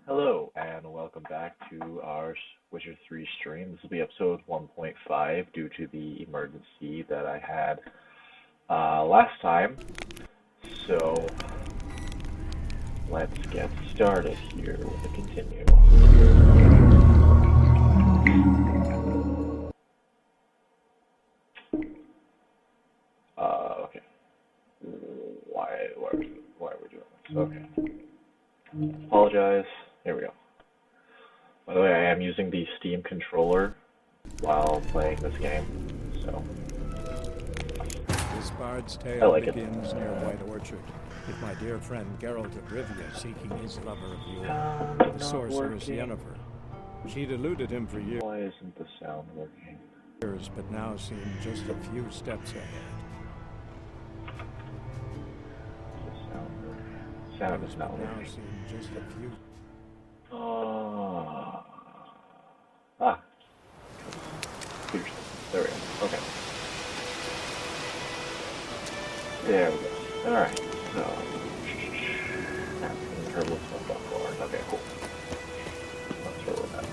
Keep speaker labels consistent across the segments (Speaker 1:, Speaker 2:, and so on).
Speaker 1: Hello, and welcome back to our Witcher 3 stream. This will be episode 1.5 due to the emergency that I had last time. So, let's get started here with the continue. Okay. Why are we doing this? Okay. Apologize. Here we go. By the way, I am using the Steam controller while playing this game, so
Speaker 2: This Bards Tale
Speaker 1: like
Speaker 2: begins near White Orchard, with my dear friend Geralt of Rivia seeking his lover of yore, the sorceress Yennefer. She'd eluded him for years,
Speaker 1: why isn't the sound working?
Speaker 2: but now seemed just a few steps ahead.
Speaker 1: Sound is not
Speaker 2: Now
Speaker 1: working.
Speaker 2: seemed just a few.
Speaker 1: Here's, there we go. Okay. There we go. Alright, so herbalist buffalo. Okay, cool. Let's roll with that.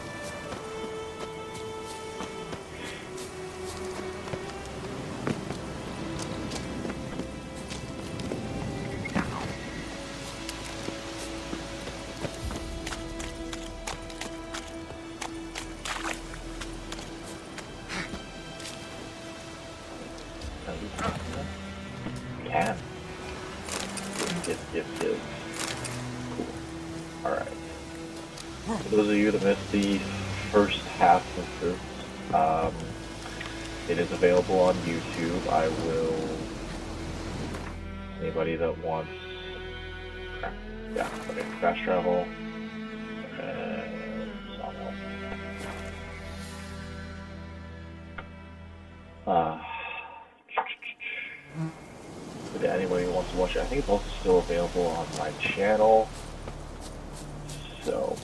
Speaker 1: Can. Yes. Cool. Alright. For those of you that missed the first half of this, it is available on YouTube. I will... Anybody that wants... Yeah, okay. Fast travel. And... Sawmill. But yeah, anybody who wants to watch it, I think it's also still available on my channel. So,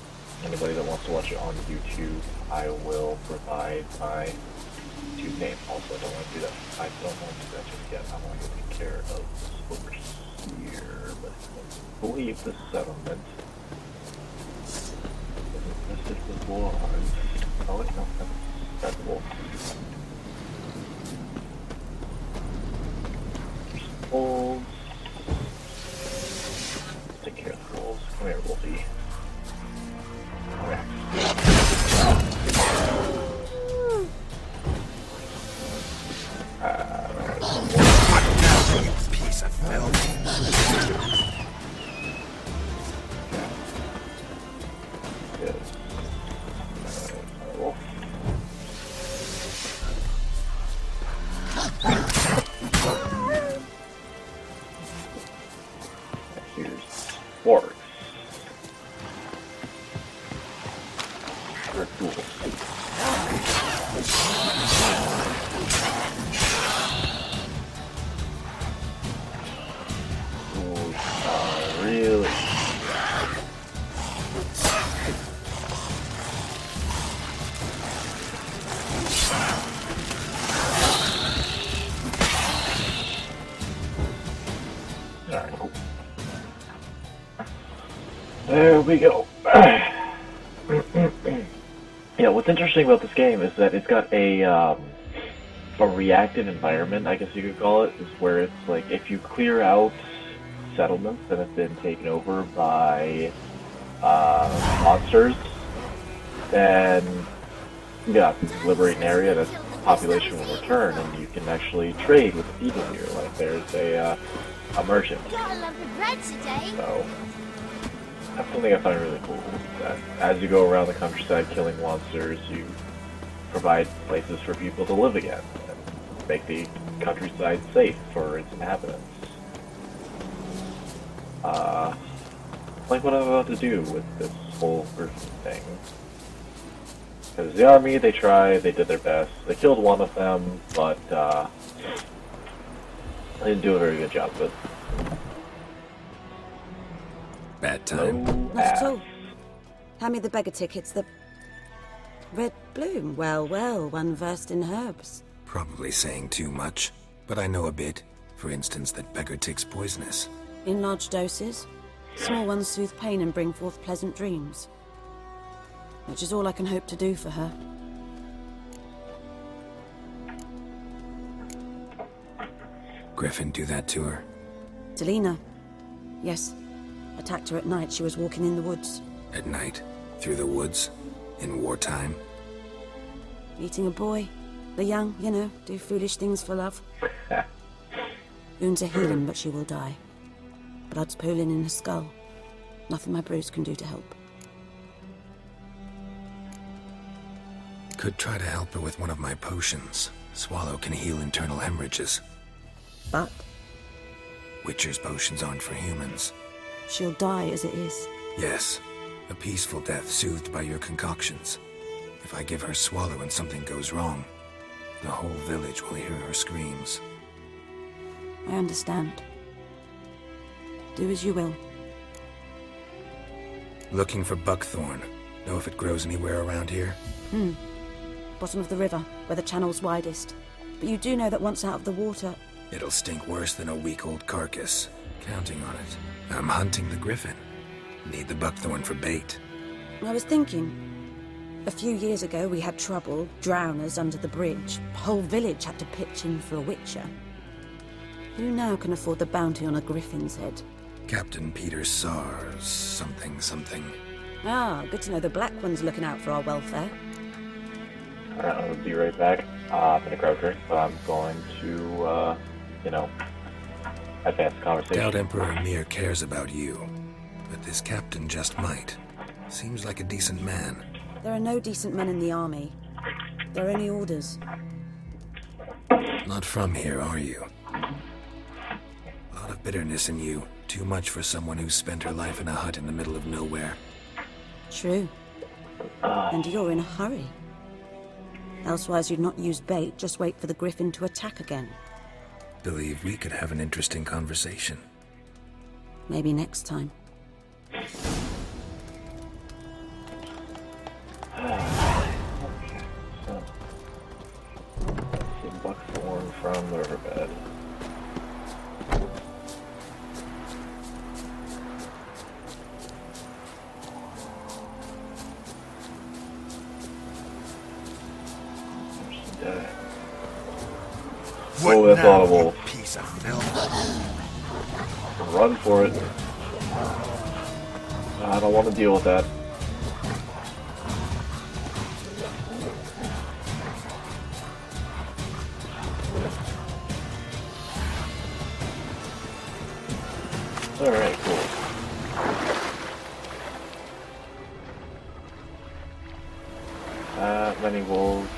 Speaker 1: anybody that wants to watch it on YouTube, I will provide my YouTube name. Also, I don't want to do that. I don't want to do that just yet. I want to take care of this over here. But I believe the settlement. This is the Bards. Oh, it's not. That's the wolf. Wolves. Take care of the wolves. Come here, Wolfie. Okay.
Speaker 3: Piece of filth.
Speaker 1: Yes. Wolf. Here's orcs. They're cool. Really? Alright, cool. There we go. Yeah, what's interesting about this game is that it's got a reactive environment, I guess you could call it, is where it's like if you clear out settlements that have been taken over by monsters, then yeah, liberate an area, that population will return, and you can actually trade with the people here. Like there's a merchant. So that's something I find really cool. That as you go around the countryside killing monsters, you provide places for people to live again and make the countryside safe for its inhabitants. Like what I'm about to do with this whole person thing. Because the army, they tried, they did their best. They killed one of them, but they didn't do a very good job of it.
Speaker 3: Bad time.
Speaker 4: Not at all. Hand me the beggar tickets, the red bloom. Well, one versed in herbs.
Speaker 3: Probably saying too much, but I know a bit. For instance, that beggar tick's poisonous.
Speaker 4: In large doses. Small ones soothe pain and bring forth pleasant dreams. which is all I can hope to do for her.
Speaker 3: Griffin do that to her?
Speaker 4: To Lena? Yes. Attacked her at night. She was walking in the woods.
Speaker 3: At night? Through the woods? In wartime?
Speaker 4: Eating a boy. The young, you know, do foolish things for love. Wounds are healing, but she will die. Blood's pooling in her skull. Nothing my bruise can do to help.
Speaker 3: Could try to help her with one of my potions. Swallow can heal internal hemorrhages.
Speaker 4: But
Speaker 3: Witcher's potions aren't for humans.
Speaker 4: she'll die as it is.
Speaker 3: Yes. A peaceful death soothed by your concoctions. If I give her Swallow and something goes wrong, the whole village will hear her screams.
Speaker 4: I understand. Do as you will.
Speaker 3: Looking for buckthorn. Know if it grows anywhere around here?
Speaker 4: Bottom of the river, where the channel's widest. But you do know that once out of the water...
Speaker 3: It'll stink worse than a week-old carcass. Counting on it. I'm hunting the griffin. Need the buckthorn for bait.
Speaker 4: I was thinking... A few years ago we had trouble, drowners under the bridge. The whole village had to pitch in for a Witcher. Who now can afford the bounty on a griffin's head?
Speaker 3: Captain Peter Sars, something.
Speaker 4: Ah, good to know the Black One's looking out for our welfare.
Speaker 1: Alright, I'll be right back. I'm in a croucher, so I'm going to, advance the conversation.
Speaker 3: Doubt Emperor Mir cares about you, but this captain just might. Seems like a decent man.
Speaker 4: There are no decent men in the army. There are only orders.
Speaker 3: Not from here, are you? A lot of bitterness in you. Too much for someone who spent her life in a hut in the middle of nowhere.
Speaker 4: True. And you're in a hurry. Elsewise you'd not use bait, just wait for the griffin to attack again.
Speaker 3: Believe we could have an interesting conversation.
Speaker 4: Maybe next time.
Speaker 1: So, some buckthorn from the riverbed. Oh, that's audible.
Speaker 3: Piece of milk.
Speaker 1: Run for it. I don't want to deal with that. Alright, cool. Many wolves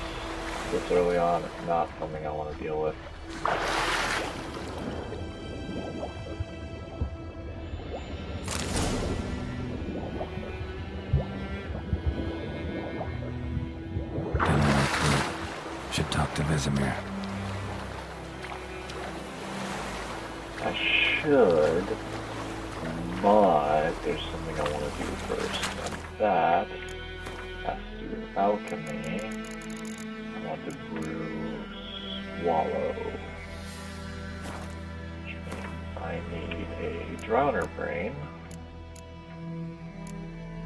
Speaker 1: this early on is not something I want to deal with.
Speaker 3: Should talk to Vesemir.
Speaker 1: I should, but there's something I want to do first, and that has to do with alchemy. I want to brew Swallow, which means I need a Drowner Brain,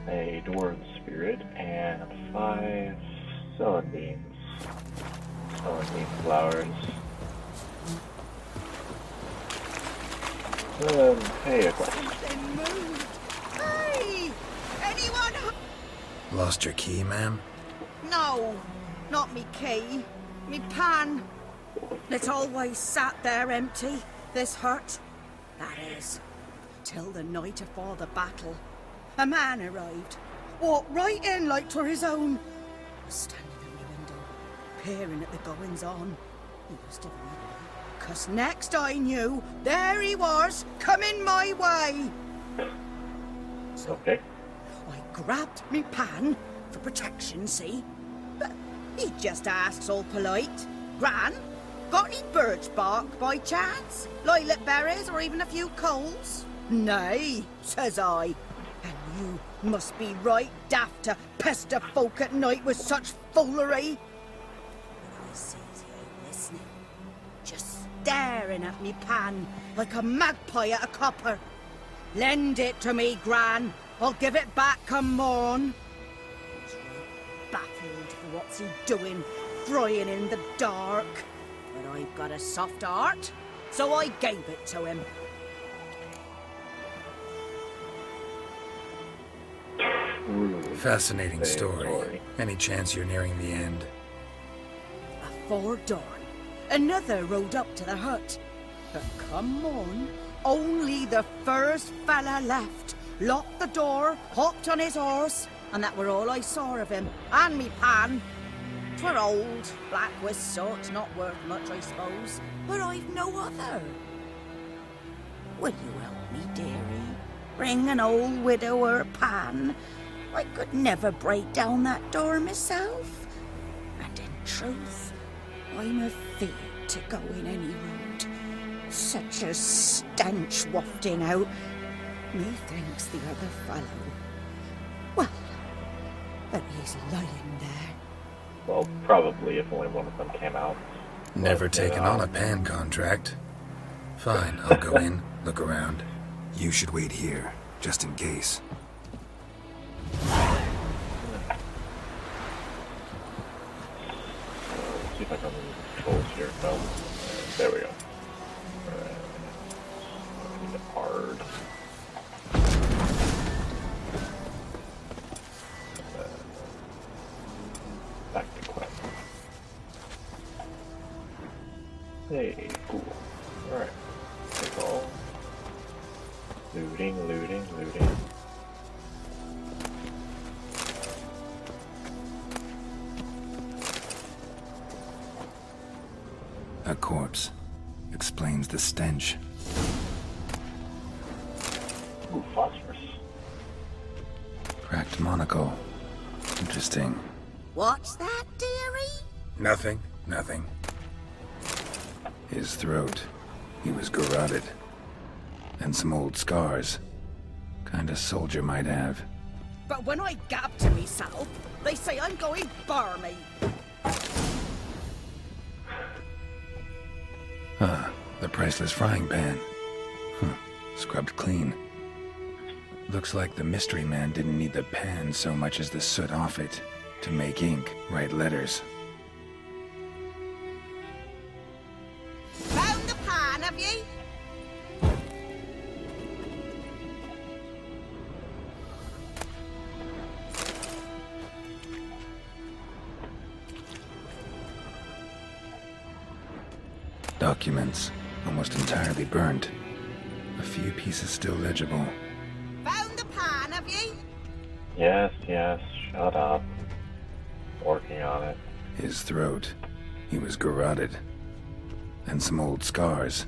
Speaker 1: a Dwarven Spirit, and 5 Celandine flowers. Hey, a question.
Speaker 5: Hey! Anyone?
Speaker 3: Lost your key, ma'am?
Speaker 5: No, not me key. Me pan. It always sat there empty, this hut. That is, till the night afore the battle. A man arrived, walked right in like 'twere his own. Was standing at my window, peering at the goings-on. He must have read me, 'cause next I knew, there he was, coming my way.
Speaker 1: Okay.
Speaker 5: I grabbed me pan for protection, see? But he just asks all polite. Gran, got any birch bark by chance? Lilac berries or even a few coals? Nay, says I. And you must be right daft to pester folk at night with such foolery. I sees you listening, just staring at me pan like a magpie at a copper. Lend it to me, Gran. I'll give it back come morn. He's fooled for what's he doing, frying in the dark. But I've got a soft heart, so I gave it to him.
Speaker 3: Fascinating story. Any chance you're nearing the end?
Speaker 5: Before dawn, another rode up to the hut. But come on, only the first fella left. Locked the door, hopped on his horse, and that were all I saw of him. And me pan. 'Twere old, black with soot, not worth much, I suppose. But I've no other. Will you help me, dearie? Bring an old widower pan. I could never break down that door myself. And in truth, I'm afeard to go in any road. Such a stench wafting out. Methinks the other fellow. Well, but he's lying there.
Speaker 1: Well, probably if only one of them came out.
Speaker 3: Never taken on a pan contract. Fine, I'll go in, look around. You should wait here, just in case.
Speaker 1: Let's see if I can move the controls here. No. There we go. Alright. Need a card. Back to quest. Hey, cool. Alright. Take all. Looting, looting, looting.
Speaker 3: A corpse. Explains the stench.
Speaker 1: Ooh, phosphorus.
Speaker 3: Cracked monocle. Interesting.
Speaker 5: What's that, dearie?
Speaker 3: Nothing. His throat. He was garroted. And some old scars. Kinda soldier might have.
Speaker 5: But when I gab to myself, they say I'm going barmy.
Speaker 3: The priceless frying pan. Scrubbed clean. Looks like the mystery man didn't need the pan so much as the soot off it to make ink, write letters.
Speaker 5: Found the pan, have ye?
Speaker 3: Documents, almost entirely burnt. A few pieces still legible.
Speaker 5: Found the pan, have ye?
Speaker 1: Yes, shut up. Working on it.
Speaker 3: His throat. He was garroted. And some old scars.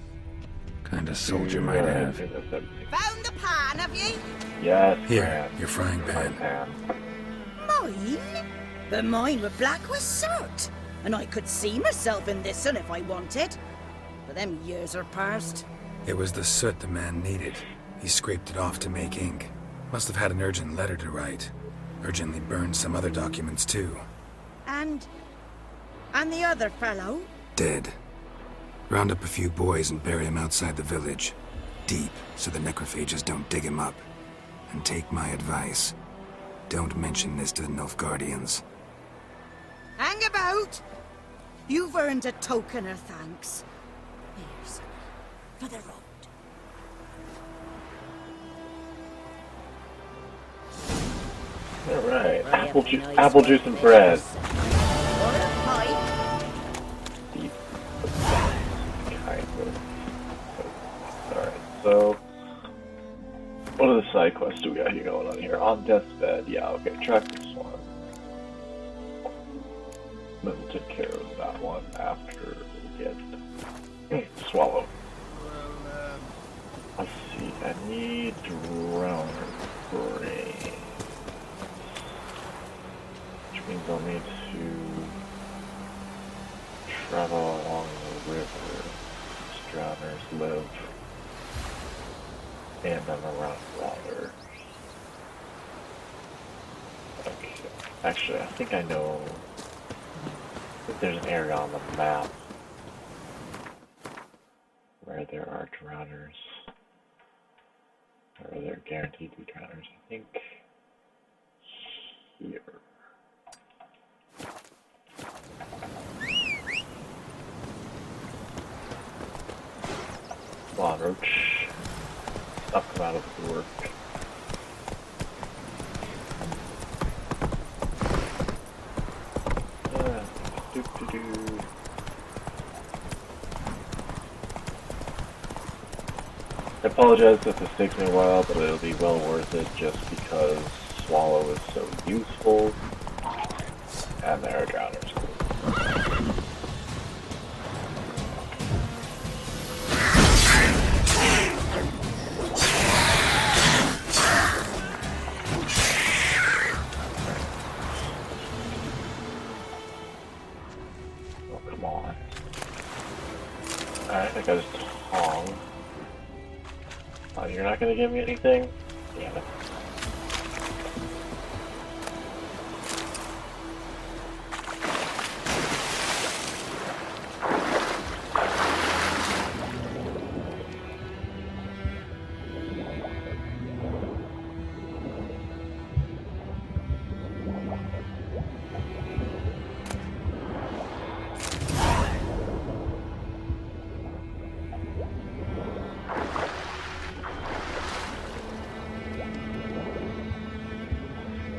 Speaker 3: Kinda soldier might have.
Speaker 5: Found the pan, have ye?
Speaker 1: Yes,
Speaker 3: Here,
Speaker 1: man.
Speaker 3: your frying pan.
Speaker 5: Mine? But mine were black with soot. And I could see myself in this one if I wanted. But them years are past.
Speaker 3: It was the soot the man needed. He scraped it off to make ink. Must have had an urgent letter to write. Urgently burned some other documents too.
Speaker 5: And the other fellow?
Speaker 3: Dead. Round up a few boys and bury him outside the village. Deep, so the necrophages don't dig him up. And take my advice. Don't mention this to the Nilfgaardians.
Speaker 5: Hang about! You've earned a token of thanks. Here's for the road.
Speaker 1: Alright, apple juice and bread.
Speaker 5: Or a pipe.
Speaker 1: Deep. Kind of. Alright, so... what are the side quests do we got here going on here? On Deathbed, yeah, okay, track this one. Then we'll take care of that one after we get swallow. Let's see, I need drone brain. Which means I'll need to travel along the river. These drowners live. And I'm around water. Okay. Actually, I think I know that there's an area on the map where there are drowners. Or they're guaranteed to be drowners. I think here. Come on, Roach. Stop come out of the work. I apologize if this takes me a while, but it'll be well worth it just because Swallow is so useful, and there are drowners. Oh, come on. Alright, I got his tongue. Oh, you're not gonna give me anything? Damn it.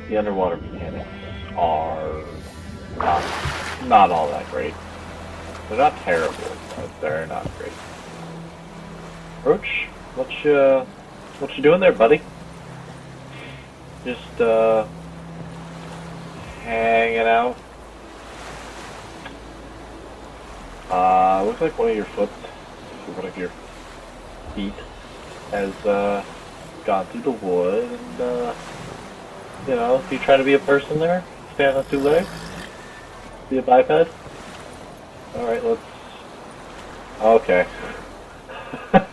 Speaker 1: The underwater mechanics are not all that great. They're not terrible, but they're not great. Roach, what you doing there, buddy? Just hanging out. Looks like one of your feet has gone through the wood and you know, you trying to be a person there? Stand on two legs? Be a biped? Alright, let's... Okay. This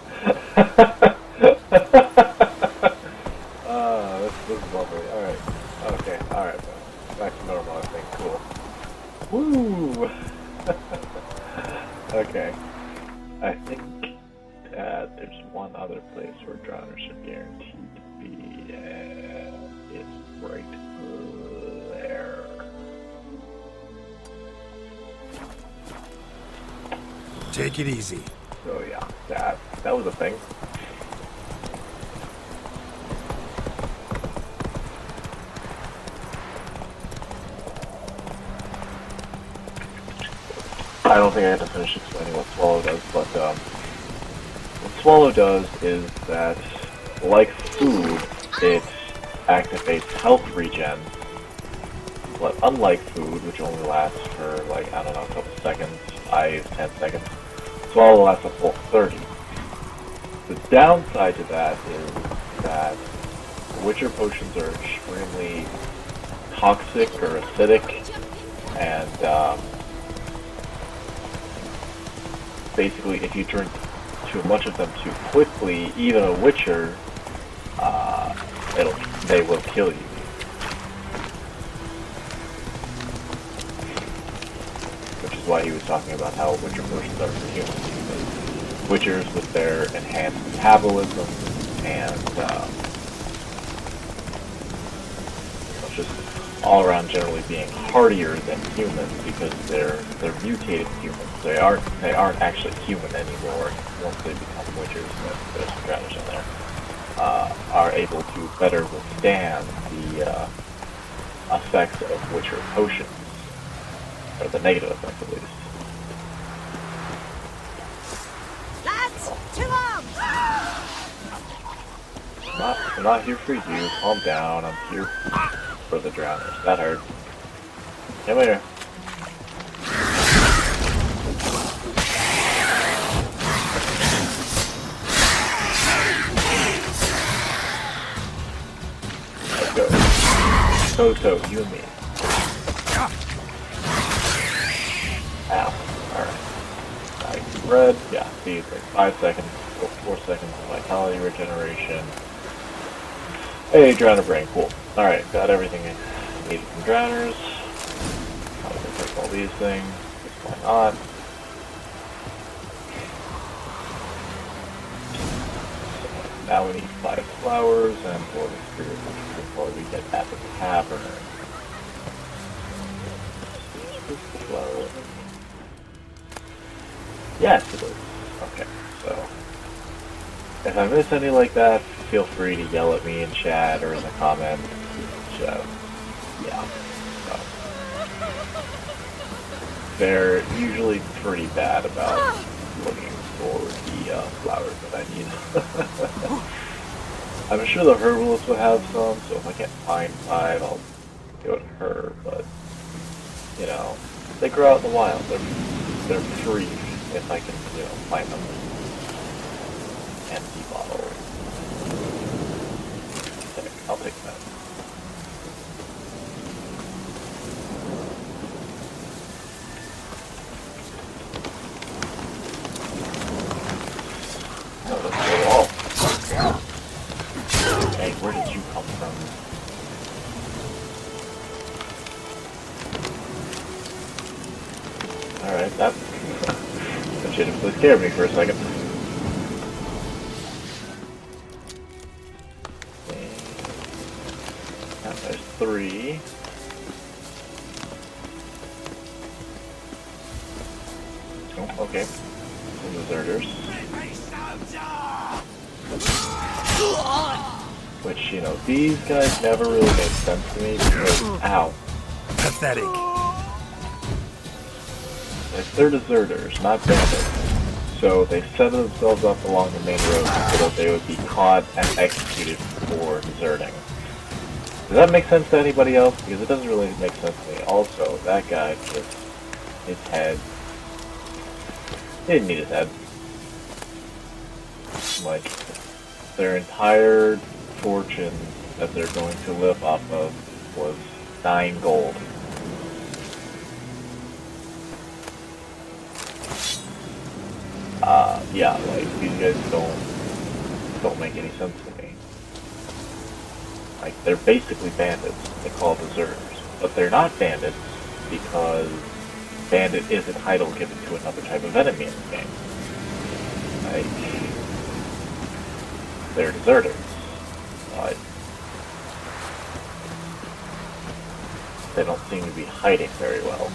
Speaker 1: is lovely. Alright. Okay, alright. Back to normal, I think. Cool. Woo! Okay. I think there's one other place where drowners are guaranteed to be, and it's right there.
Speaker 3: Take it easy.
Speaker 1: So yeah, that was a thing. I don't think I have to finish explaining what Swallow does, but what Swallow does is that, like food, it activates health regen, but unlike food, which only lasts for, like, I don't know, a couple seconds, 5-10 seconds, Swallow lasts a full 30. The downside to that is that Witcher potions are extremely toxic or acidic, and basically if you drink too much of them too quickly, even a Witcher, they will kill you. Which is why he was talking about how Witcher potions are for humans. Because Witchers, with their enhanced metabolism and just all around generally being hardier than humans, because they're mutated humans. They aren't actually human anymore once they become Witchers. There's some drowners in there. Are able to better withstand the effects of Witcher potions, or the negative effects at least.
Speaker 5: Lads, to arms!
Speaker 1: I'm not here for you. Calm down. I'm here for the drowners. That hurt. Come here. Toto, you and me. Ow. Alright. Red, yeah, see, it's like 5 seconds, 4 seconds of vitality regeneration. Hey, Drowner Brain, cool. Alright, got everything I needed from Drowners. I'm gonna take all these things. What's going on? So now we need 5 flowers and 4 spirits before we get at the tavern. Is this the flower? Yes, it is. Okay, so If I miss any like that, feel free to yell at me in chat or in the comments. So, yeah. So. They're usually pretty bad about looking for the flowers that I need. I'm sure the herbalist would have some, so if I can't find 5, I'll go to her, but, you know, they grow out in the wild. They're free if I can, you know, find them. Empty bottle. Okay, I'll take that. Oh, let's go all. Hey, where did you come from? Alright, that legitimately scared me for a second. And there's 3. Oh, okay. Some deserters. Which, you know, these guys never really made sense to me because, ow.
Speaker 3: Pathetic.
Speaker 1: If they're deserters, not bandits, so they set themselves up along the main road so that they would be caught and executed for deserting. Does that make sense to anybody else? Because it doesn't really make sense to me. Also, that guy just, his head, he didn't need his head. Like, their entire fortune that they're going to live off of was 9 gold. Yeah, like, these guys don't make any sense to me. Like, they're basically bandits. They call deserters. But they're not bandits because bandit is a title given to another type of enemy in the game. Like, they're deserters. But they don't seem to be hiding very well.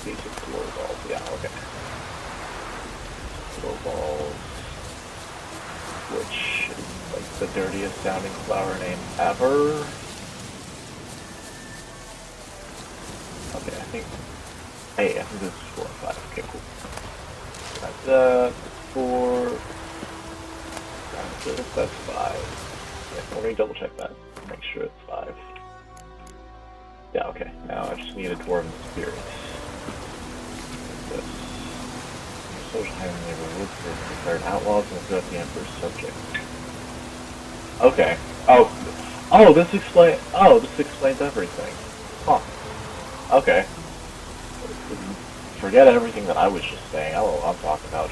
Speaker 1: These are glow balls, yeah, okay. Glow balls, which is like the dirtiest sounding flower name ever. Okay, I think this is 4 and 5, okay, cool. That's 4, that's 5. Yeah, let me double check that, make sure it's 5. Yeah, okay, now I just need a dwarven spirit. This. Social high in the neighborhood for declared outlaws and throughout the Emperor's subjects. Okay. Oh, this explains everything. Huh. Okay. Forget everything that I was just saying. I don't know what I'm talking about.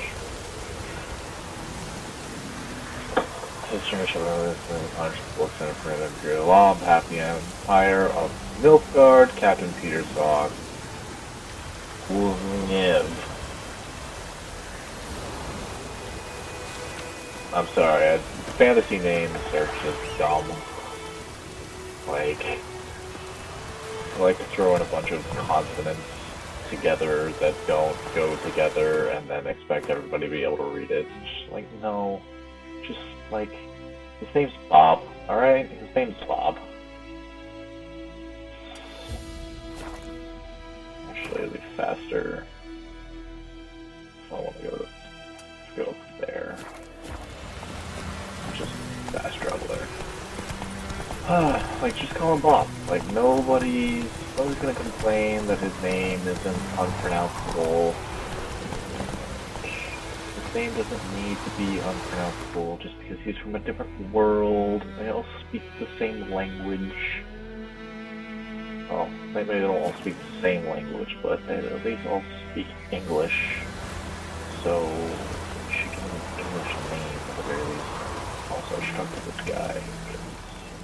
Speaker 1: History shall this and the punch books and a friend of the law of half the Empire of Nilfgaard, Captain Petersog. I'm sorry, fantasy names are just dumb. Like, I like to throw in a bunch of consonants together that don't go together and then expect everybody to be able to read it. It's just like, no. Just, like, his name's Bob, alright? His name's Bob. Actually, it'll be faster. So I want to go there. Just fast traveler. Like, just call him Bob. Like, nobody's gonna complain that his name isn't unpronounceable. His name doesn't need to be unpronounceable just because he's from a different world. They all speak the same language. Well, maybe they don't all speak the same language, but they at least all speak English. So, we should give him an English name at the very least. Also, stuck with this guy.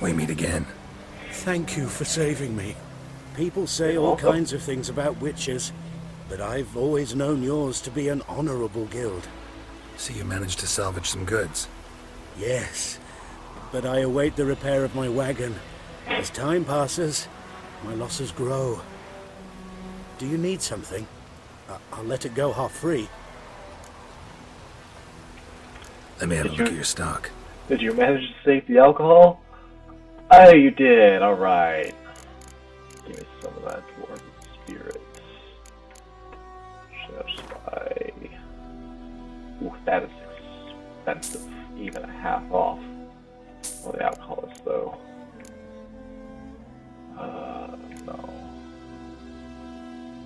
Speaker 3: We meet again.
Speaker 6: Thank you for saving me. People say all kinds of things about witches, but I've always known yours to be an honorable guild.
Speaker 3: So you managed to salvage some goods?
Speaker 6: Yes, but I await the repair of my wagon. As time passes, my losses grow. Do you need something? I'll let it go half-free.
Speaker 3: Let me have a look at your stock.
Speaker 1: Did you manage to save the alcohol? Oh, you did. All right. Give me some of that dwarven spirit. Just by. Ooh, that is expensive. Even a half off. Well, the alcohol is though. No.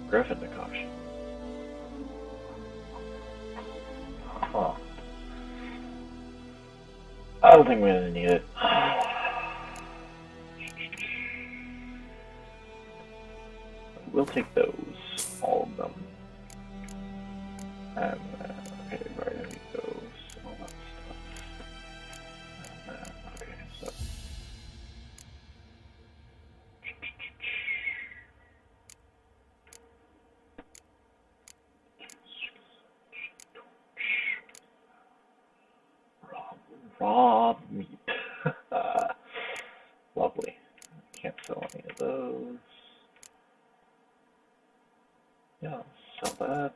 Speaker 1: Griffin decoction. Huh. I don't think we're gonna need it. We'll take those, all of them. And okay, right, I need those, all that stuff. And okay, so. Raw meat. Lovely. Can't sell any of those. Yeah, sell that.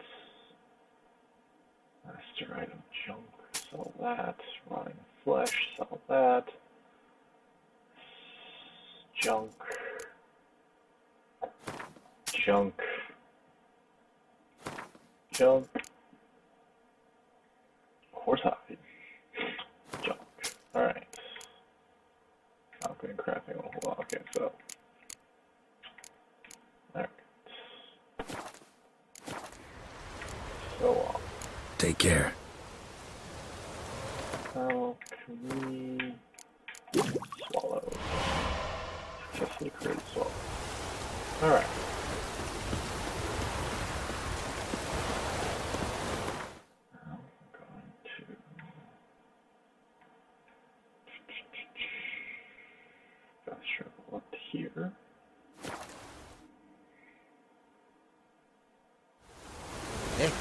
Speaker 1: Master item junk, sell that. Rotting flesh, sell that. Junk. Junk. Junk. Horsehide. Junk. Alright. Okay, crafting. Hold on. Okay, so. Alright. So,
Speaker 3: Take care.
Speaker 1: how can we swallow? Successfully created swallow. Alright. Now I'm going to fast travel up to here.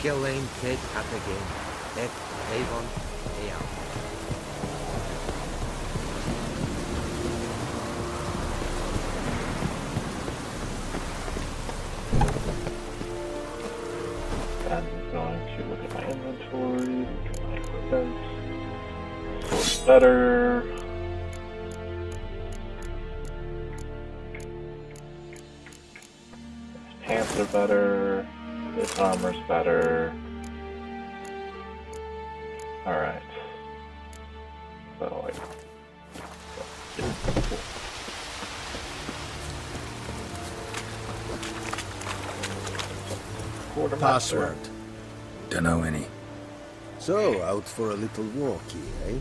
Speaker 7: Lane Kid at the game. Avon, Ayal.
Speaker 1: I'm going to look at my inventory, look at my equipment. Sword's better. His pants are better. This armor's better. Alright. So, like. Yeah, cool. Quartermaster.
Speaker 7: Password.
Speaker 3: Dunno any.
Speaker 7: So, out for a little walkie, eh?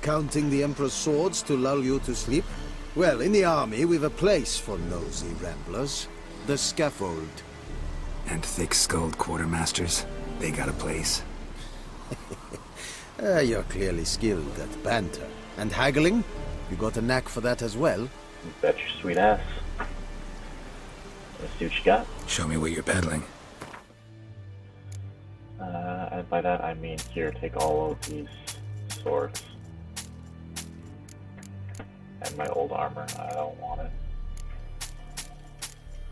Speaker 7: Counting the Emperor's swords to lull you to sleep? Well, in the army, we've a place for nosy ramblers. The scaffold.
Speaker 3: And thick-skulled quartermasters? They got a place?
Speaker 7: You're clearly skilled at banter. And haggling? You got a knack for that as well?
Speaker 1: Bet your sweet ass. Let's see what you got.
Speaker 3: Show me what you're peddling.
Speaker 1: And by that I mean here, take all of these swords. And my old armor. I don't want it.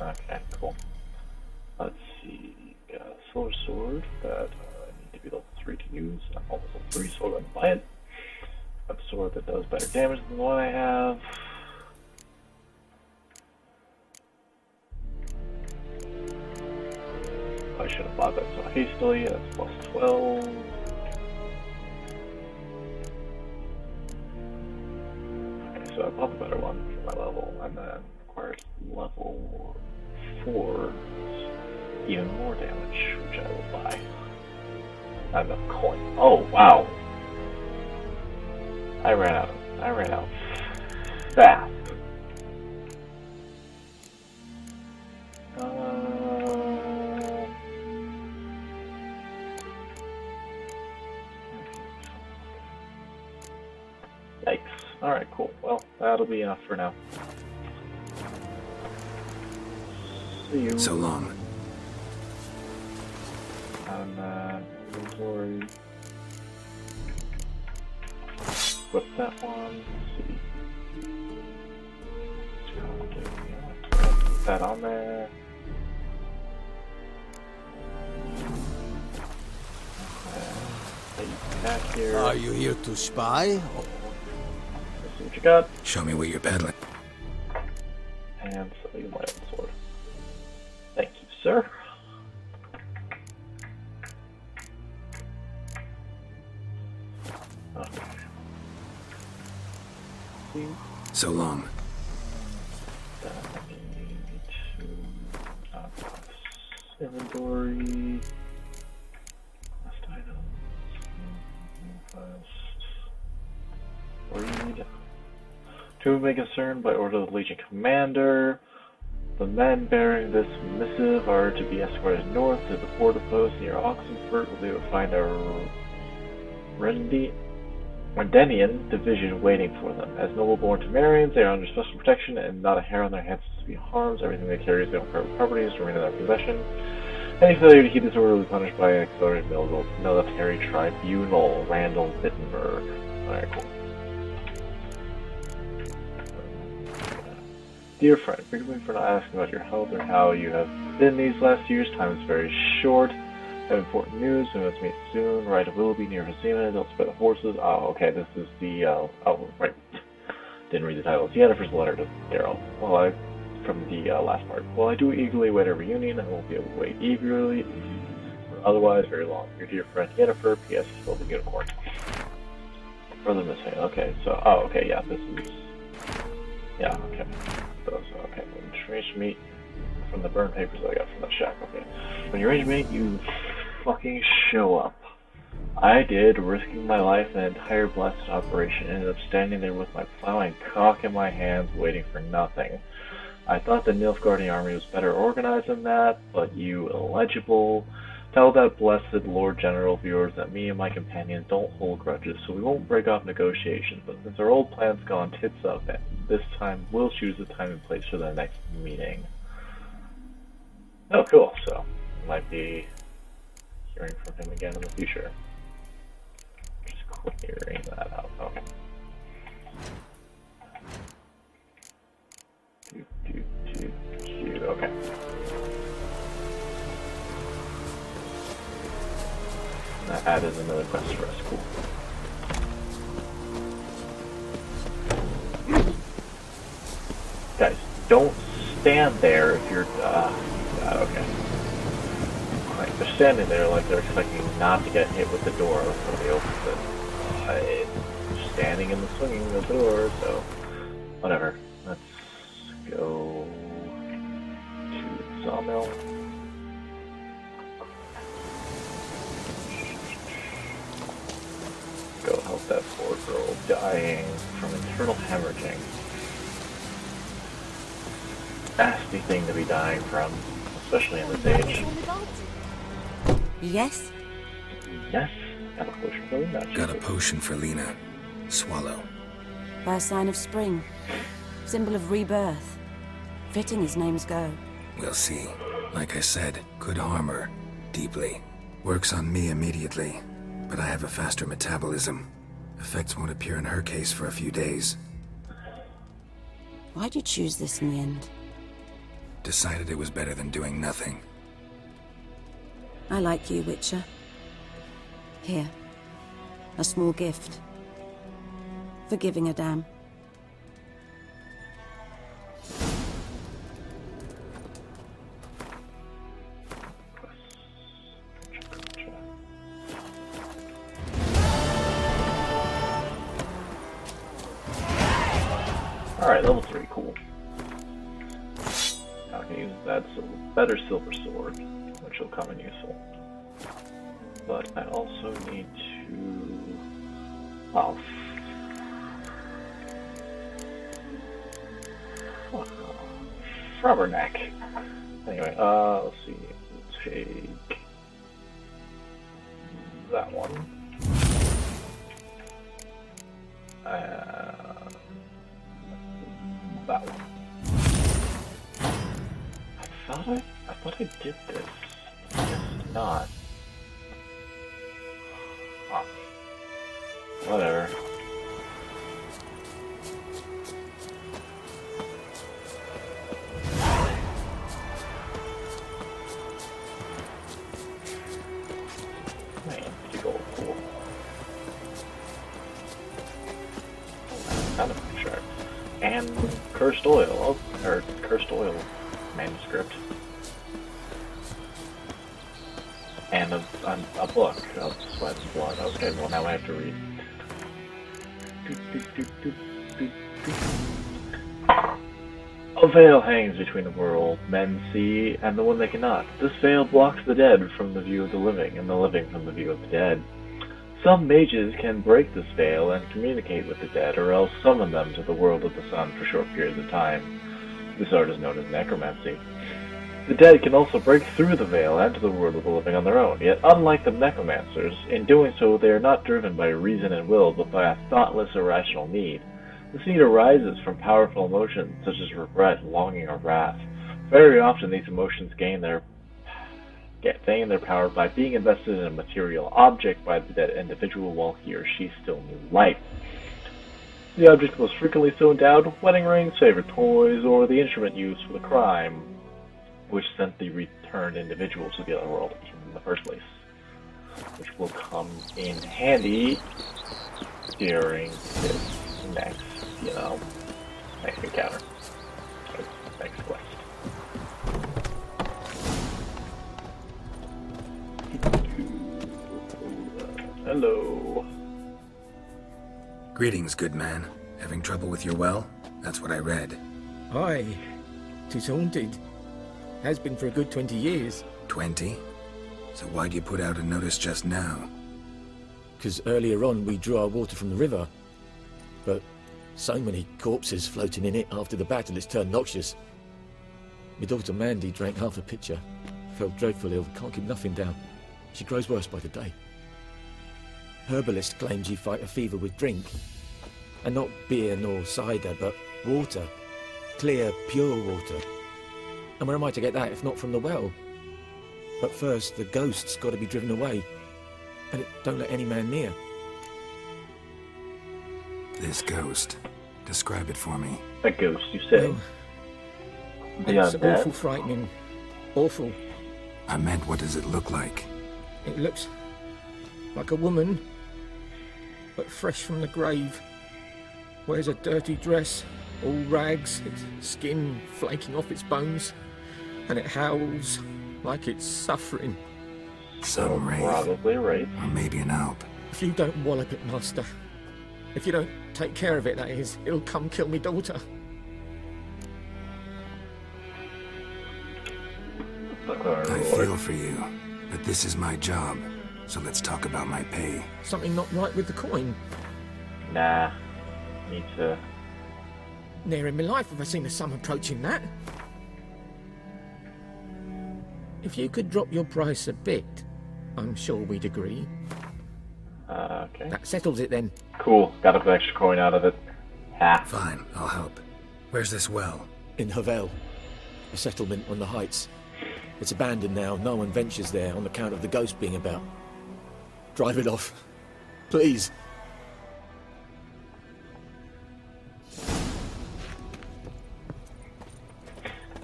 Speaker 1: Okay, cool. Let's see. Got a silver sword that I need to be level 3 to use. I'm almost level 3, so I'm gonna buy it. Got a sword that does better damage than the one I have. I should have bought that so hastily. That's plus 12. Okay, so I bought the better one for my level, and then requires level 4, even more damage, which I will buy. I have enough coin. Oh wow! I ran out fast. Yikes. Alright, cool. Well, that'll be enough for now. See you.
Speaker 3: So long.
Speaker 1: On inventory. Flip that one. Let's see. that on there. Back here.
Speaker 7: Are you here to spy?
Speaker 1: Let's see what you got.
Speaker 3: Show me what you're peddling.
Speaker 1: And sell you my own sword. Thank you, sir. Okay. See?
Speaker 3: So long.
Speaker 1: Inventory. Last item. Read. To be concerned by order of the Legion Commander. The men bearing this missive are to be escorted north to the border post near Oxenford, where they will find a Rendenian division waiting for them. As noble-born Temerians, they are under special protection, and not a hair on their heads is to be harmed. Everything they carry is their own private property is to remain in their possession. Any failure to heed this order will be punished by an accelerated military tribunal. Randall Bittenberg. Alright, cool. Dear friend, forgive me for not asking about your health or how you have been these last years. Time is very short. I have important news. We must meet soon. Ride to Willoughby near Hazima. Don't spare the horses. Oh, okay. This is the. Oh, right. Didn't read the title. It's Yennefer's letter to Daryl. Well, from the last part. Well, I do eagerly await a reunion. I won't be able to wait eagerly. Otherwise, very long. Your dear friend Yennefer. P.S. Still the unicorn. Further missing. Okay, so. Oh, okay. Yeah, this is. Yeah, okay. Those. Okay. Strange meat from the burn papers I got from the shack. Okay. When you arrange me, you fucking show up. I did, risking my life in an entire blasted operation, ended up standing there with my plow and cock in my hands, waiting for nothing. I thought the Nilfgaardian army was better organized than that, but you illegible. Tell that blessed Lord General of yours that me and my companions don't hold grudges, so we won't break off negotiations, but since our old plan's gone tits up, this time we'll choose the time and place for the next meeting. Oh, cool. So, might be hearing from him again in the future. Just clearing that out. Okay. Okay. That added another quest for us. Cool. Guys, don't stand there if you're. Okay. Like they're standing there like they're expecting not to get hit with the door when somebody opens it. It's standing in the swinging of the door, so whatever. Let's go to the sawmill. Go help that poor girl dying from internal hemorrhaging. Nasty thing to be dying from, especially in this age.
Speaker 4: Yes?
Speaker 1: Yes? Got a potion for Lena.
Speaker 3: Got a potion for Lena. Swallow.
Speaker 4: First sign of spring. Symbol of rebirth. Fitting his names go.
Speaker 3: We'll see. Like I said, could harm her. Deeply. Works on me immediately. But I have a faster metabolism. Effects won't appear in her case for a few days.
Speaker 4: Why'd you choose this in the end?
Speaker 3: Decided it was better than doing nothing.
Speaker 4: I like you, Witcher. Here. A small gift. For giving a damn.
Speaker 1: Alright, level 3, cool. Now I can use that better silver sword, which will come in useful. But I also need to... Oh. Rubberneck. Anyway, let's see. We'll take that one. That one. I thought I did this. I guess not. Oh. Whatever. And cursed oil, or cursed oil manuscript. And a book of Sweat and Blood. Okay, well now I have to read. A veil hangs between the world men see and the one they cannot. This veil blocks the dead from the view of the living, and the living from the view of the dead. Some mages can break this veil and communicate with the dead, or else summon them to the world of the sun for short periods of time. This art is known as necromancy. The dead can also break through the veil and to the world of the living on their own, yet unlike the necromancers, in doing so they are not driven by reason and will, but by a thoughtless, irrational need. This need arises from powerful emotions such as regret, longing, or wrath. Very often these emotions gain their power by being invested in a material object by the dead individual while he or she still knew life. The object was frequently so endowed: wedding rings, favorite toys, or the instrument used for the crime, which sent the returned individual to the other world in the first place. Which will come in handy during this next, next encounter. Next quest. Hello.
Speaker 3: Greetings, good man. Having trouble with your well? That's what I read.
Speaker 8: Aye. 'Tis haunted. Has been for a good 20 years.
Speaker 3: 20? So why'd you put out a notice just now?
Speaker 8: 'Cause earlier on we drew our water from the river. But so many corpses floating in it after the battle it's turned noxious. My daughter Mandy drank half a pitcher. Felt dreadful ill, can't keep nothing down. She grows worse by the day. Herbalist claims you fight a fever with drink. And not beer nor cider, but water. Clear, pure water. And where am I to get that if not from the well? But first, the ghost's got to be driven away. And it don't let any man near.
Speaker 3: This ghost. Describe it for me.
Speaker 1: A ghost, you say?
Speaker 8: Well, it's awful frightening. Awful.
Speaker 3: I meant, what does it look like?
Speaker 8: It looks like a woman, but fresh from the grave. Wears a dirty dress, all rags, its skin flaking off its bones, and it howls like it's suffering.
Speaker 3: Some wraith.
Speaker 1: Probably right.
Speaker 3: Or maybe an alp.
Speaker 8: If you don't wallop it, Master, if you don't take care of it, that is, it'll come kill me daughter.
Speaker 3: I feel for you, but this is my job, so let's talk about my pay.
Speaker 8: Something not right with the coin.
Speaker 1: Nah. Need to...
Speaker 8: Ne'er in my life have I seen a sum approaching that. If you could drop your price a bit, I'm sure we'd agree.
Speaker 1: Okay.
Speaker 8: That settles it then.
Speaker 1: Cool. Got an extra coin out of it. Ha.
Speaker 3: Fine, I'll help. Where's this well?
Speaker 8: In Havel, a settlement on the heights. It's abandoned now. No one ventures there on account of the ghost being about. Drive it off. Please.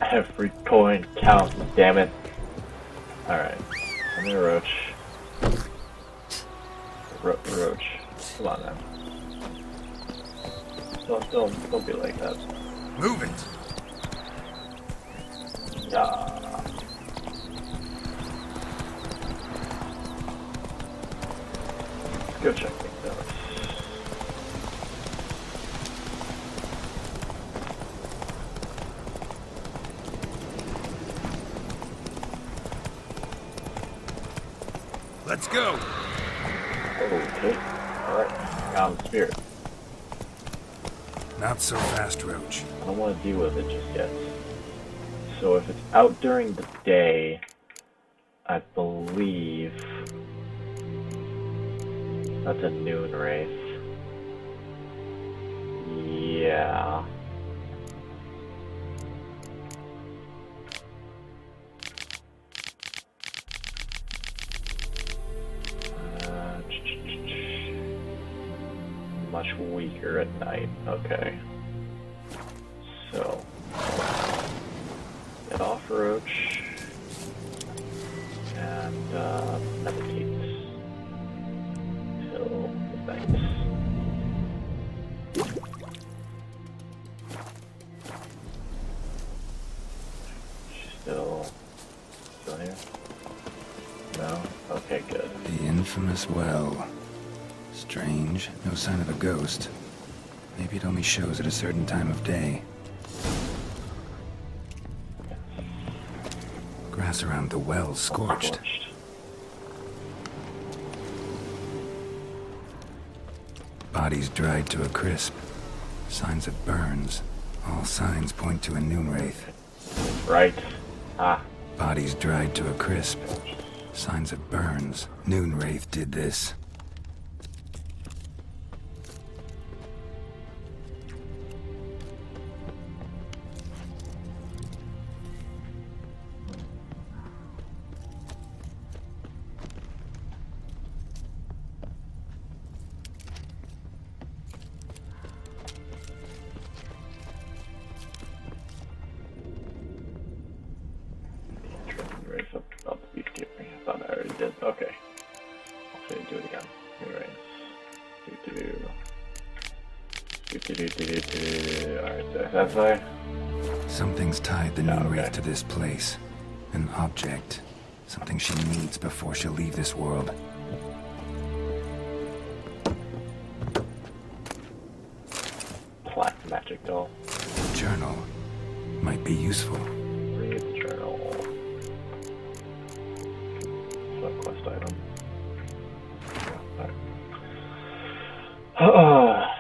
Speaker 1: Every coin counts, damn it. Alright. Come here, Roach. Roach. Come on now. Don't be like that.
Speaker 3: Move it!
Speaker 1: Yeah. Let's go check things out.
Speaker 3: Let's go!
Speaker 1: Okay. Alright. Common spirit.
Speaker 3: Not so fast, Roach.
Speaker 1: I don't want to deal with it just yet. So if it's out during the day, I believe that's a noon race. Yeah. Much weaker at night. Okay. So, get off Roach and meditate till midnight. No? Okay, good.
Speaker 3: The infamous well. Strange, no sign of a ghost. Maybe it only shows at a certain time of day. Grass around the well scorched. Bodies dried to a crisp. Signs of burns. All signs point to a noon wraith.
Speaker 1: Right. Ah.
Speaker 3: Bodies dried to a crisp. Signs of burns. Noon wraith did this.
Speaker 1: Okay. I'll do it again. Alright, that's why.
Speaker 3: Something's tied the noon wraith to this place. An object. Something she needs before she'll leave this world.
Speaker 1: Black magic doll.
Speaker 3: Journal. Might be useful.
Speaker 1: Read the journal. Quest item. Alright.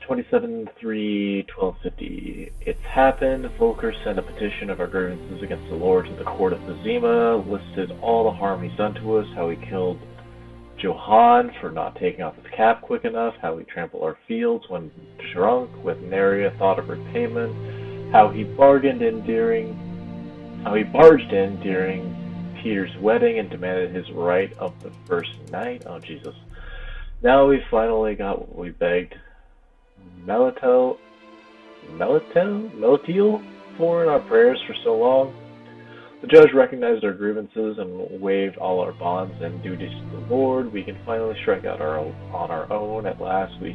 Speaker 1: 27-3-1250. It's happened. Volker sent a petition of our grievances against the Lord to the court of Vizima, listed all the harm he's done to us, how he killed Johan for not taking off his cap quick enough, how he trampled our fields when drunk with nary a thought of repayment, how he barged in during Peter's wedding and demanded his right of the first night. Oh, Jesus. Now we finally got what we begged. Melatiel for in our prayers for so long. The judge recognized our grievances and waived all our bonds and duties to the Lord. We can finally strike out on our own. At last, we